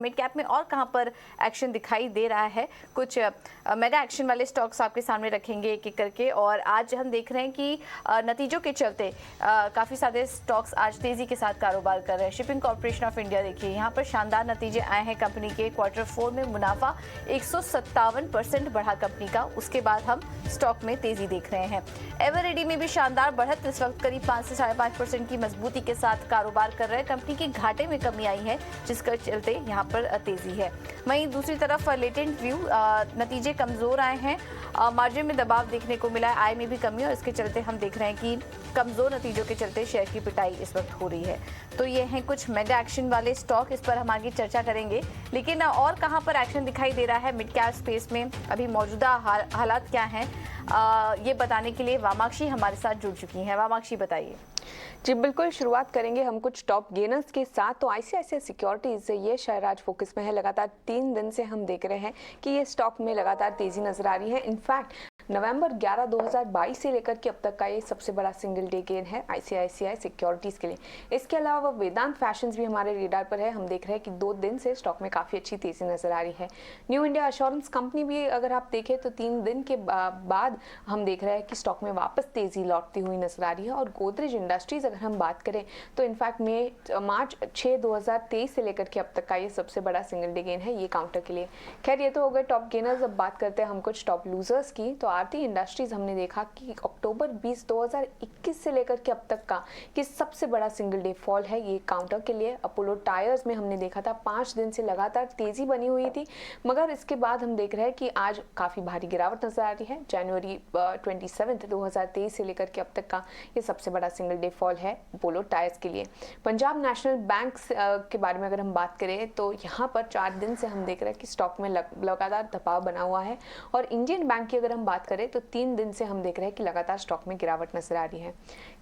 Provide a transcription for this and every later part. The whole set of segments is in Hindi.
मिड कैप में और कहां पर एक्शन दिखाई दे रहा है, कुछ मेगा एक्शन वाले स्टॉक्स आपके सामने रखेंगे एक एक करके। और आज हम देख रहे हैं कि नतीजों के चलते काफ़ी सारे स्टॉक्स आज तेज़ी के साथ कारोबार कर रहे हैं। शिपिंग कॉर्पोरेशन ऑफ इंडिया देखिए, यहाँ पर शानदार नतीजे आए हैं कंपनी के। Q4 में मुनाफा 157% बढ़ा कंपनी का। उसके बाद हम स्टॉक में तेज़ी देख रहे हैं। एवरेडी में भी शानदार बढ़त, इस वक्त करीब 5 से 5.5% की मजबूती के साथ कारोबार कर रहे हैं। कंपनी के घाटे में कमी आई है, जिसके चलते यहाँ पर तेजी है। वहीं दूसरी तरफ लेटेंट व्यू नतीजे कमजोर आए हैं, मार्जिन में दबाव देखने को मिला है, आय में भी कमी, और इसके चलते हम देख रहे हैं कि कमजोर नतीजों के चलते शेयर की पिटाई इस वक्त हो रही है। तो ये हैं कुछ मेगा एक्शन वाले स्टॉक, इस पर हम आगे चर्चा करेंगे। लेकिन और कहां पर एक्शन दिखाई दे रहा है मिड कैप स्पेस में, अभी मौजूदा हालात क्या हैं, ये बताने के लिए वामाक्षी हमारे साथ जुड़ चुकी हैं। वामाक्षी बताइए। जी बिल्कुल, शुरुआत करेंगे हम कुछ टॉप गेनर्स के साथ। तो आईसीआईसीआई सिक्योरिटीज ये शेयर आज फोकस में है। लगातार 3 दिन से हम देख रहे हैं कि ये स्टॉक में लगातार तेजी नजर आ रही है। इनफैक्ट नवंबर 11, 2022 से लेकर के अब तक का ये सबसे बड़ा सिंगल डे गेन है आईसीआईसीआई सिक्योरिटीज के लिए। इसके अलावा वेदांत फैशंस भी हमारे रेडार पर है। हम देख रहे हैं कि 2 दिन से स्टॉक में काफी अच्छी तेजी नजर आ रही है। न्यू इंडिया एश्योरेंस कंपनी भी अगर आप देखें तो 3 दिन के बाद हम देख रहे हैं कि स्टॉक में वापस तेजी लौटती हुई नजर आ रही है। और गोदरेज इंडस्ट्रीज अगर हम बात करें तो इनफैक्ट मार्च 6, 2023 से लेकर के अब तक का ये सबसे बड़ा सिंगल डे गेन है ये काउंटर के लिए। खैर, ये तो हो गए टॉप गेनर्स। अब बात करते हैं हम कुछ टॉप लूजर्स की। तो आरती इंडस्ट्रीज हमने देखा कि अक्टूबर 20, 2021 से लेकर के अब तक का ये सबसे बड़ा सिंगल डे फॉल है ये काउंटर के लिए। अपोलो टायर्स में हमने देखा था 5 दिन से लगातार तेजी बनी हुई थी, मगर इसके बाद हम देख रहे हैं कि आज काफी भारी गिरावट नजर आ रही है। जनवरी 27, 2023 से लेकर के अब तक का ये सबसे बड़ा सिंगल डे फॉल है अपोलो टायर्स के लिए। पंजाब नेशनल बैंक के बारे में अगर हम बात करें तो यहाँ पर 4 दिन से हम देख रहे हैं कि स्टॉक में लगातार दबाव बना हुआ है। और इंडियन बैंक की अगर हम बात करें तो 3 दिन से हम देख रहे हैं कि लगातार स्टॉक में गिरावट नजर आ रही है।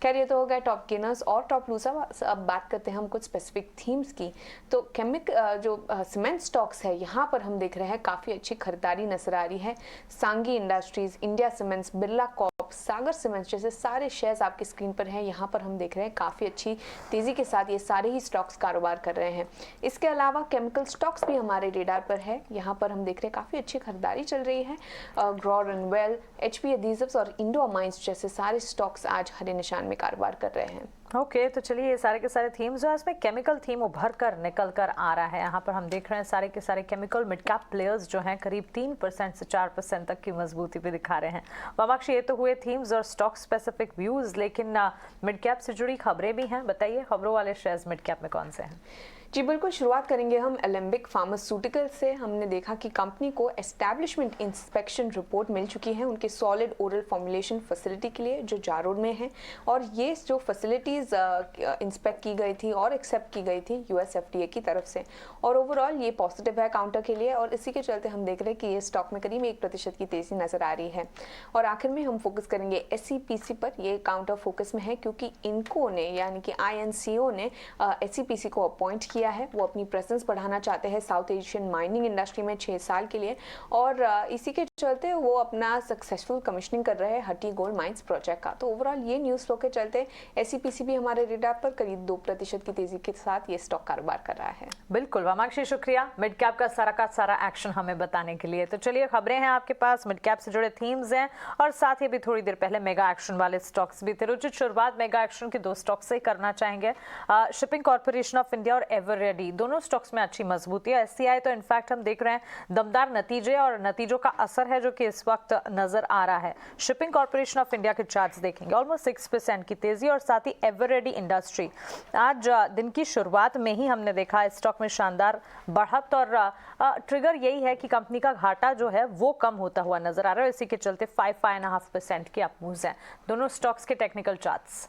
खैर, ये तो हो गया टॉप गेनर्स और टॉप लूजर। अब बात करते हैं हम कुछ स्पेसिफिक थीम्स की। तो जो सीमेंट स्टॉक्स है यहाँ पर हम देख रहे हैं काफी अच्छी खरीदारी नजर आ रही है। Sanghi industries, India cements, Birla corp, Sagar cements जैसे सारे शेयर्स आपकी स्क्रीन पर हैं। यहाँ पर हम देख रहे हैं काफी अच्छी तेजी के साथ ये सारे ही स्टॉक्स कारोबार कर रहे हैं। इसके अलावा केमिकल स्टॉक्स भी हमारे रेडार पर है। यहाँ पर हम देख रहे हैं काफी अच्छी खरीदारी चल रही है। ग्रोर एंड वेल, एचपी एडहेसिव्स और इंडो माइंस जैसे सारे स्टॉक्स आज हरे निशान में कारोबार कर रहे हैं। ओके, तो चलिए ये सारे के सारे थीम्स जो है इसमें केमिकल थीम उभर कर निकल कर आ रहा है। यहाँ पर हम देख रहे हैं सारे के सारे केमिकल मिड कैप प्लेयर्स जो हैं करीब 3% से 4% तक की मजबूती पे दिखा रहे हैं। वामाक्षी, ये तो हुए थीम्स और स्टॉक स्पेसिफिक व्यूज, लेकिन मिड कैप से जुड़ी खबरें भी हैं। बताइए खबरों वाले शेयर्स मिड कैप में कौन से हैं? जी बिल्कुल, शुरुआत करेंगे हम एलेम्बिक फार्मास्यूटिकल से। हमने देखा कि कंपनी को एस्टैब्लिशमेंट इंस्पेक्शन रिपोर्ट मिल चुकी है उनके सॉलिड ओरल फॉर्मुलेशन फैसिलिटी के लिए जो जारोड में है। और ये जो फैसिलिटीज़ इंस्पेक्ट की गई थी और एक्सेप्ट की गई थी यूएस एफडीए की तरफ से। और ओवरऑल ये पॉजिटिव है काउंटर के लिए, और इसी के चलते हम देख रहे हैं कि ये स्टॉक में करीब 1% की तेजी नजर आ रही है। और आखिर में हम फोकस करेंगे एससीपीसी पर। ये काउंटर फोकस में है क्योंकि इनको ने यानी कि आईएनसीओ ने एससीपीसी को अपॉइंट किया है। वो अपनी प्रेजेंस बढ़ाना चाहते हैं साउथ एशियन माइनिंग इंडस्ट्री में 6 साल के लिए, और इसी के चलते वो अपना सक्सेसफुल कमिश्निंग कर रहे हैं हट्टी गोल्ड माइंस प्रोजेक्ट का। तो ओवरऑल ये न्यूज़ फ्लो के चलते एससीपीसी भी हमारे रेडार पर करीब 2% की तेजी के साथ ये स्टॉक कारोबार कर रहा है। बिल्कुल वामाक्षी, शुक्रिया मिड कैप का सारा एक्शन हमें बताने के लिए। तो चलिए खबरें हैं आपके पास, मिड कैप से जुड़े थीम्स हैं और साथ ही भी थोड़ी देर पहले मेगा एक्शन वाले स्टॉक्स भी थे। रुचित, शुरुआत मेगा एक्शन के 2 स्टॉक्स से करना चाहेंगे। शिपिंग कॉर्पोरेशन ऑफ इंडिया और एवरेडी, दोनों स्टॉक्स में अच्छी मजबूती है। एससीआई तो इनफैक्ट हम देख रहे हैं दमदार नतीजे और नतीजों का असर है जो कि इस वक्त नजर आ रहा है। शिपिंग कॉर्पोरेशन ऑफ इंडिया के चार्ट्स देखेंगे, ऑलमोस्ट 6% की तेजी, और साथ ही एवरेडी इंडस्ट्री आज दिन की शुरुआत में ही हमने देखा स्टॉक में शानदार बढ़त, और ट्रिगर यही है कि कंपनी का घाटा जो है वो कम होता हुआ नजर आ रहा है। इसी के चलते 5.5% की अपमूव्स हैं दोनों स्टॉक्स के technical charts.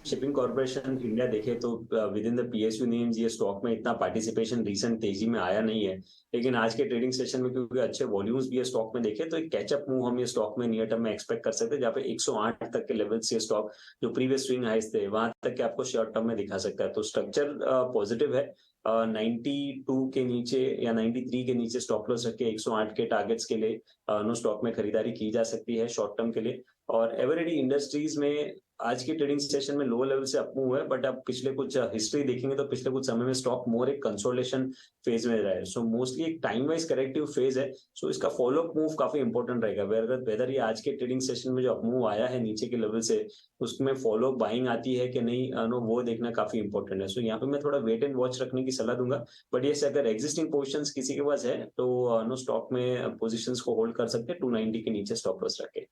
Shipping corporation India देखे तो with in the PSU names ये स्टॉक में इतना पार्टिसिपेशन रीसेंट तेजी में आया नहीं है, लेकिन आज के ट्रेडिंग सेशन में क्योंकि अच्छे वॉल्यूम्स भी है स्टॉक में देखे तो एक कैचअप मूव हम ये स्टॉक में नियर टर्म में एक्सपेक्ट कर सकते हैं, जहाँ पे 108 तक के लेवल से स्टॉक जो प्रीवियस स्विंग हाइस थे वहां तक के आपको शॉर्ट टर्म में दिखा सकता है। तो स्ट्रक्चर पॉजिटिव है। 92 के नीचे या 93 के नीचे स्टॉप लॉस रख के 108 के टारगेट्स के लिए नो स्टॉक में खरीदारी की जा सकती है शॉर्ट टर्म के लिए। और एवरेडी इंडस्ट्रीज में आज के ट्रेडिंग सेशन में लो लेवल से अप मूव है, बट अब पिछले कुछ हिस्ट्री देखेंगे तो पिछले कुछ समय में स्टॉक मोर एक कंसोलिडेशन फेज में रहा है। सो मोस्टली एक टाइम वाइज करेक्टिव फेज है। सो इसका फॉलो अप मूव काफी इंपॉर्टेंट रहेगा। वेदर ये आज के ट्रेडिंग सेशन में जो अप मूव आया है नीचे के लेवल से, उसमें फॉलो अप बाइंग आती है कि नहीं, नो, वो देखना काफी इंपॉर्टेंट है। सो यहाँ पे मैं थोड़ा वेट एंड वॉच रखने की सलाह दूंगा। बट ये अगर एग्जिस्टिंग पोजिशंस किसी के पास है तो नो, स्टॉक में पोजिशंस को होल्ड कर सकते हैं 290 के नीचे स्टॉप लॉस रखे।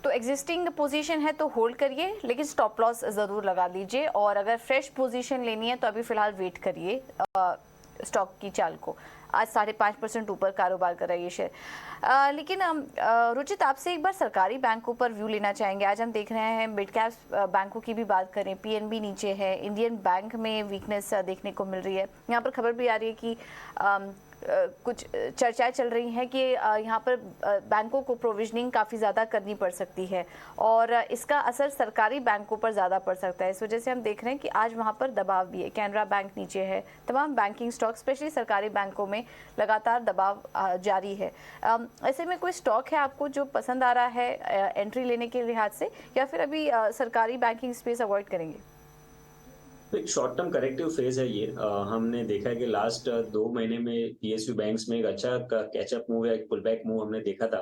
तो एग्जिस्टिंग पोजीशन है तो होल्ड करिए, लेकिन स्टॉप लॉस ज़रूर लगा लीजिए। और अगर फ्रेश पोजीशन लेनी है तो अभी फ़िलहाल वेट करिए स्टॉक की चाल को। आज 5.5% ऊपर कारोबार कर रहा है ये शेयर। लेकिन रुचित, आपसे एक बार सरकारी बैंकों पर व्यू लेना चाहेंगे। आज हम देख रहे हैं मिड कैप बैंकों की भी बात करें, पीएनबी नीचे है, इंडियन बैंक में वीकनेस देखने को मिल रही है। यहाँ पर खबर भी आ रही है कि कुछ चर्चाएं चल रही हैं कि यहाँ पर बैंकों को प्रोविजनिंग काफ़ी ज़्यादा करनी पड़ सकती है और इसका असर सरकारी बैंकों पर ज़्यादा पड़ सकता है। इस वजह से हम देख रहे हैं कि आज वहाँ पर दबाव भी है। कैनरा बैंक नीचे है, तमाम बैंकिंग स्टॉक स्पेशली सरकारी बैंकों में लगातार दबाव जारी है। ऐसे में कोई स्टॉक है आपको जो पसंद आ रहा है एंट्री लेने के लिहाज से, या फिर अभी सरकारी बैंकिंग स्पेस अवॉइड करेंगे? तो एक शॉर्ट टर्म करेक्टिव फेज है ये। हमने देखा है कि लास्ट 2 महीने में पीएसयू बैंक्स में एक अच्छा कैचअप मूव या एक पुल बैक मूव हमने देखा था।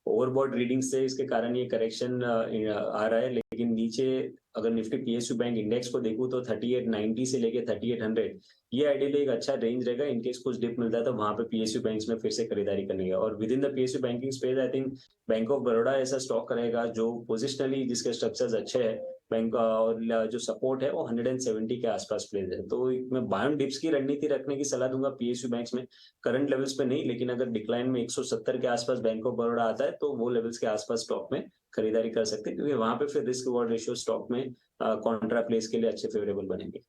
ओवरबॉट रीडिंग से इसके कारण ये करेक्शन आ रहा है। लेकिन नीचे अगर निफ्टी पीएसयू बैंक इंडेक्स को देखूं तो 3890 से लेके 3800 ये आइडियली एक अच्छा रेंज रहेगा। इनकेस कुछ डिप मिलता है तो वहां पे पीएसयू बैंक्स में फिर से खरीदारी करनी है। और with in the PSU banking space I think bank of Baroda ऐसा स्टॉक रहेगा जो पोजिशनली जिसके स्ट्रक्चर्स अच्छे हैं बैंक, और जो सपोर्ट है वो 170 के आसपास प्लेस है। तो मैं बाय ऑन डिप्स की रणनीति रखने की सलाह दूंगा पीएसयू बैंक्स में, करंट लेवल्स पे नहीं। लेकिन अगर डिक्लाइन में 170 के आसपास बैंक ऑफ बड़ौदा आता है तो वो लेवल्स के आसपास स्टॉक में खरीदारी कर सकते हैं, क्योंकि वहां पे फिर रिस्क रिवॉर्ड रेशियो स्टॉक में कॉन्ट्रा प्लेस के लिए अच्छे फेवरेबल बनेंगे।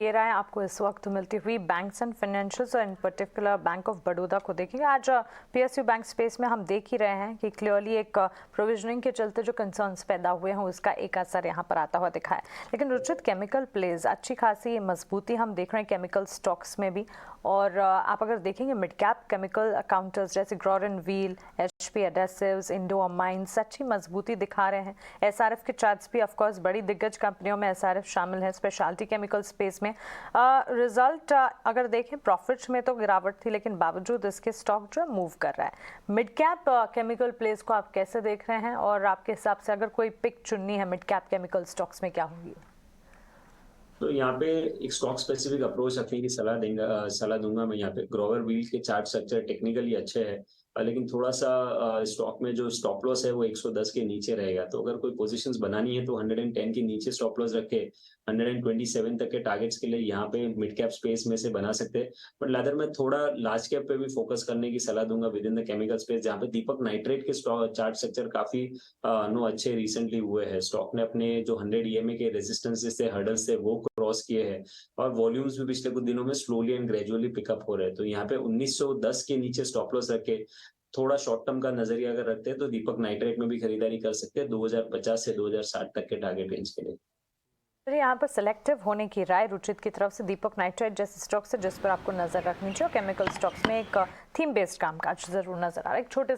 ये राय आपको इस वक्त मिलती हुई बैंक्स एंड फाइनेंशियल्स और इन पर्टिकुलर बैंक ऑफ बड़ौदा को देखेंगे। आज पीएसयू बैंक स्पेस में हम देख ही रहे हैं कि क्लियरली एक प्रोविजनिंग के चलते जो कंसर्न्स पैदा हुए हैं उसका एक असर यहाँ पर आता हुआ दिखा है। लेकिन रुचित, केमिकल प्लेज अच्छी खासी मजबूती हम देख रहे हैं केमिकल स्टॉक्स में भी। और आप अगर देखेंगे मिड कैप केमिकल काउंटर्स जैसे Grauer and Weil, HP adhesives, Indo Amines अच्छी मजबूती दिखा रहे हैं। एसआरएफ के चार्ट्स भी ऑफकोर्स बड़ी दिग्गज कंपनियों में एसआरएफ शामिल है स्पेशलिटी केमिकल स्पेस में। रिजल्ट अगर देखें प्रॉफिट्स में तो गिरावट थी, लेकिन बावजूद इसके स्टॉक जो है मूव कर रहा है। मिड कैप केमिकल प्लेस को आप कैसे देख रहे हैं और आपके हिसाब से अगर कोई पिक चुननी है मिड कैप केमिकल स्टॉक्स में क्या होगी? तो यहाँ पे एक स्टॉक स्पेसिफिक अप्रोच रखने की सलाह दूंगा मैं। यहाँ पे ग्रोवर व्हील के चार्ट स्ट्रक्चर टेक्निकली अच्छे है, लेकिन थोड़ा सा स्टॉक में जो स्टॉप लॉस है वो 110 के नीचे रहेगा। तो अगर कोई पोजीशंस बनानी है तो 110 के नीचे स्टॉप लॉस रखे 127 तक के टारगेट्स के लिए यहाँ पे मिड कैप स्पेस में से बना सकते हैं। बट लादर में थोड़ा लार्ज कैप पे भी फोकस करने की सलाह दूंगा with in the chemical space, जहाँ पे दीपक नाइट्रेट के चार्ट स्ट्रक्चर काफी अच्छे रिसेंटली हुए हैं। स्टॉक ने अपने जो 100 EMA के रेजिस्टेंस थे, हर्डल्स थे, वो क्रॉस किए हैं और वॉल्यूम्स भी पिछले कुछ दिनों में स्लोली एंड ग्रेजुअली पिकअप हो रहे हैं। तो यहाँ पे 1910 के नीचे स्टॉप लॉस रखे थोड़ा शॉर्ट टर्म का नजरिया अगर रखते हैं तो दीपक नाइट्रेट में भी खरीदारी कर सकते हैं 2050 से 2060 तक के टारगेट रेंज के लिए। यहाँ पर सिलेक्टिव होने की राय रुचित की तरफ से दीपक नाइट्रेट जैसे स्टॉक्स है जिस पर आपको नजर रखनी चाहिए। केमिकल स्टॉक्स में एक थीम बेस्ड कामकाज जरूर नजर आ रहा है। एक छोटे